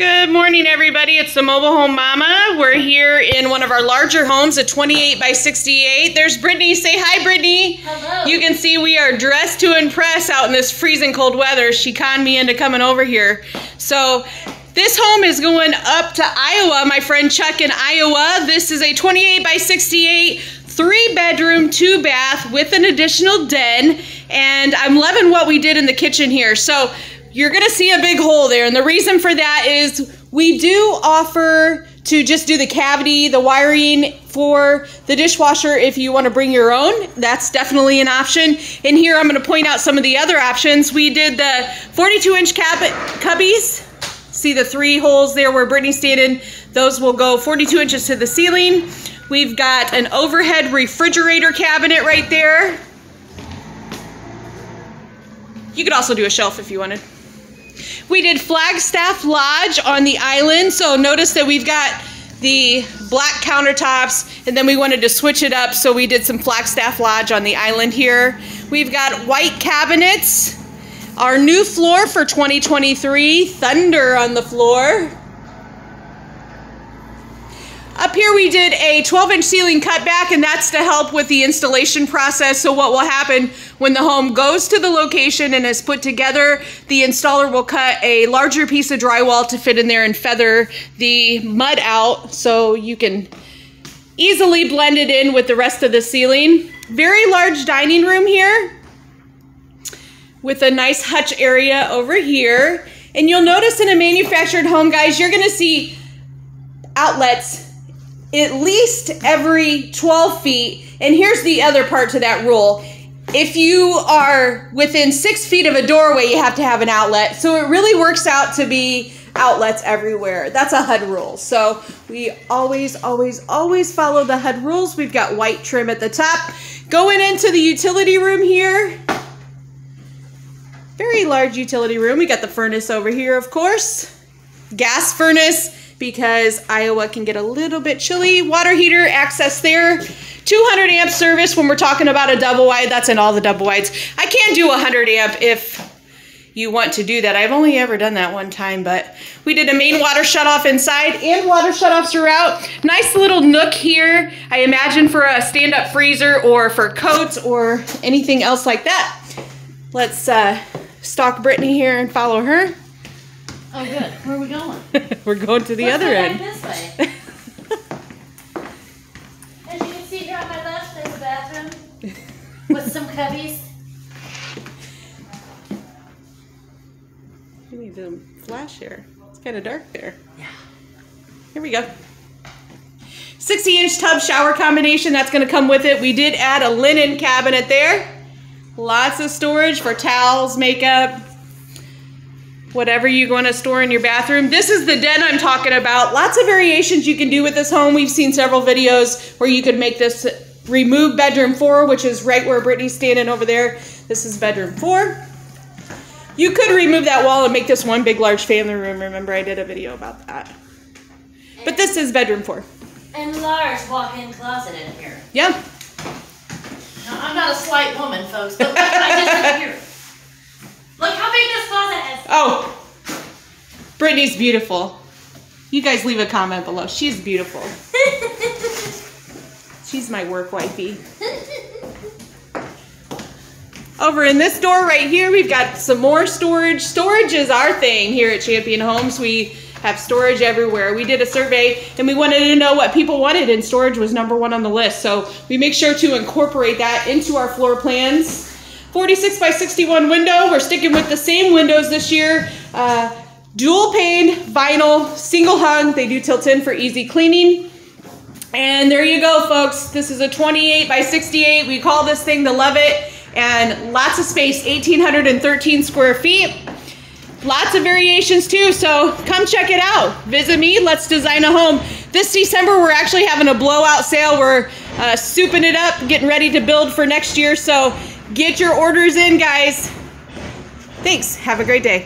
Good morning, everybody. It's the Mobile Home Mama. We're here in one of our larger homes, a 28 by 68. There's Brittany. Say hi, Brittany. Hello. You can see we are dressed to impress out in this freezing cold weather. She conned me into coming over here. So this home is going up to Iowa, my friend Chuck in Iowa. This is a 28 by 68, 3-bedroom, 2-bath with an additional den. And I'm loving what we did in the kitchen here. So you're going to see a big hole there, and the reason for that is we do offer to just do the cavity, the wiring for the dishwasher if you want to bring your own. That's definitely an option. And here I'm going to point out some of the other options. We did the 42-inch cubbies. See the 3 holes there where Brittany's standing? Those will go 42 inches to the ceiling. We've got an overhead refrigerator cabinet right there. You could also do a shelf if you wanted. We did Flagstaff Lodge on the island, so notice that we've got the black countertops, and then we wanted to switch it up, so we did some Flagstaff Lodge on the island here. We've got white cabinets. Our new floor for 2023, Thunder on the floor. Up here we did a 12-inch ceiling cutback, and that's to help with the installation process. So what will happen when the home goes to the location and is put together, the installer will cut a larger piece of drywall to fit in there and feather the mud out so you can easily blend it in with the rest of the ceiling. Very large dining room here with a nice hutch area over here. And you'll notice in a manufactured home, guys, you're gonna see outlets at least every 12 feet. And here's the other part to that rule. If you are within 6 feet of a doorway, you have to have an outlet. So it really works out to be outlets everywhere. That's a HUD rule. So we always follow the HUD rules. We've got white trim at the top. Going into the utility room here. Very large utility room. We got the furnace over here, of course. Gas furnace, because Iowa can get a little bit chilly. Water heater access there. 200 amp service when we're talking about a double wide. That's in all the double wides. I can do 100 amp if you want to do that. I've only ever done that one time, but we did a main water shutoff inside and water shutoffs throughout. Nice little nook here. I imagine for a stand-up freezer or for coats or anything else like that. Let's stalk Brittany here and follow her. Oh, good. Where are we going? We're going to the other end. This way. As you can see here on my left, there's a bathroom with some cubbies. You need to flash here. It's kind of dark there. Yeah. Here we go. 60-inch tub shower combination. That's going to come with it. We did add a linen cabinet there. Lots of storage for towels, makeup, whatever you want to store in your bathroom. This is the den I'm talking about. Lots of variations you can do with this home. We've seen several videos where you could make this remove bedroom 4, which is right where Brittany's standing over there. This is bedroom 4. You could remove that wall and make this one big large family room. Remember, I did a video about that. But this is bedroom 4. And large walk-in closet in here. Yeah. Now, I'm not a slight woman, folks, but I just here. Look how big this closet is. Oh, Brittany's beautiful. You guys leave a comment below. She's beautiful. She's my work wifey. Over in this door right here, we've got some more storage. Storage is our thing here at Champion Homes. We have storage everywhere. We did a survey and we wanted to know what people wanted, and storage was #1 on the list. So we make sure to incorporate that into our floor plans. 46 by 61 window. We're sticking with the same windows this year. Dual pane, vinyl, single hung. They do tilt in for easy cleaning. And there you go, folks. This is a 28 by 68. We call this thing the Lovette, and lots of space, 1,813 square feet. Lots of variations too, so come check it out. Visit me, let's design a home. This December, we're actually having a blowout sale. We're souping it up, getting ready to build for next year, so get your orders in, guys. Thanks. Have a great day.